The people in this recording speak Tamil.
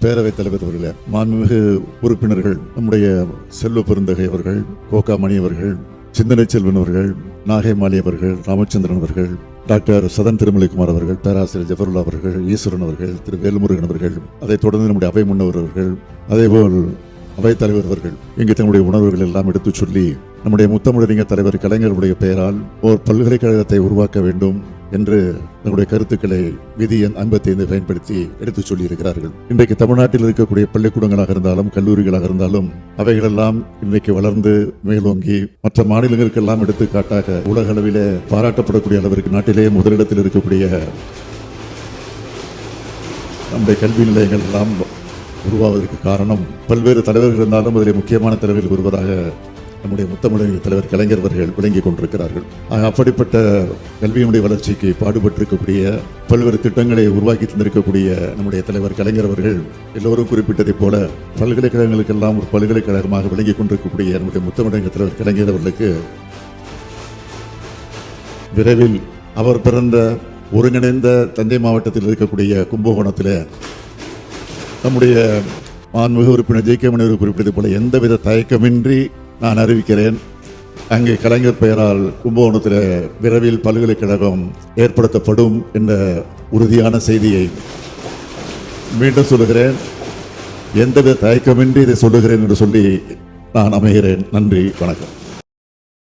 பேரவைத் தலைவர் அவர்களே, மாண்புமிகு உறுப்பினர்கள், நம்முடைய செல்வ பெருந்தகை அவர்கள், கோகாமணி அவர்கள், சிந்தனை செல்வன் அவர்கள், நாகை மாலி அவர்கள், ராமச்சந்திரன் அவர்கள், டாக்டர் சதன் திருமலைக்குமார் அவர்கள், பேராசிரியர் ஜஃபருல்லா அவர்கள், ஈஸ்வரன் அவர்கள், திரு வேல்முருகன் அவர்கள், அதைத் தொடர்ந்து நம்முடைய அவை முன்னவர் அவர்கள், அதேபோல் அவைத் தலைவர் அவர்கள் இங்கு தங்களுடைய உணர்வுகள் எல்லாம் எடுத்துச் சொல்லி நம்முடைய முத்தமிழறிஞர் தலைவர் கலைஞருடைய பெயரால் ஓர் பல்கலைக்கழகத்தை உருவாக்க வேண்டும் என்று தன்னுடைய கருத்துக்களை விதி எண் 55 பயன்படுத்தி எடுத்துச் சொல்லி இருக்கிறார்கள். இன்றைக்கு தமிழ்நாட்டில் இருக்கக்கூடிய பள்ளிக்கூடங்களாக இருந்தாலும் கல்லூரிகளாக இருந்தாலும் அவைகளெல்லாம் இன்றைக்கு வளர்ந்து மேலோங்கி மற்ற மாநிலங்களுக்கெல்லாம் எடுத்துக்காட்டாக உலக அளவிலே பாராட்டப்படக்கூடிய அளவிற்கு நாட்டிலேயே முதலிடத்தில் இருக்கக்கூடிய நம்முடைய கல்வி நிலையங்கள் எல்லாம் உருவாவதற்கு காரணம் பல்வேறு தலைவர்கள் இருந்தாலும் அதில் முக்கியமான தலைவர்கள் ஒருவராக நம்முடைய முத்தமிழறிஞர் தலைவர் கலைஞர் அவர்கள் விளங்கிக் கொண்டிருக்கிறார்கள். அப்படிப்பட்ட கல்வியினுடைய வளர்ச்சிக்கு பாடுபட்டிருக்கக்கூடிய பல்வேறு திட்டங்களை உருவாக்கி தந்திருக்கக்கூடிய நம்முடைய தலைவர் கலைஞர் அவர்கள் எல்லோரும் குறிப்பிட்டதைப் போல பல்கலைக்கழகங்களுக்கெல்லாம் ஒரு பல்கலைக்கழகமாக விளங்கிக் கொண்டிருக்கக்கூடிய நம்முடைய முத்தமிழறிஞர் தலைவர் கலைஞர் அவர்களுக்கு விரைவில் அவர் பிறந்த ஒருங்கிணைந்த தஞ்சை மாவட்டத்தில் இருக்கக்கூடிய கும்பகோணத்தில் நம்முடைய மாண்புமிகு உறுப்பினர் ஜே.கே. மணி குறிப்பிட்டது போல எந்தவித தயக்கமின்றி நான் அறிவிக்கிறேன், அங்கே கலைஞர் பெயரால் கும்பகோணத்தில் விரைவில் பல்கலைக்கழகம் ஏற்படுத்தப்படும் என்ற உறுதியான செய்தியை மீண்டும் சொல்லுகிறேன். எந்தவித தயக்கமின்றி இதை சொல்லுகிறேன் என்று சொல்லி நான் அமைகிறேன். நன்றி, வணக்கம்.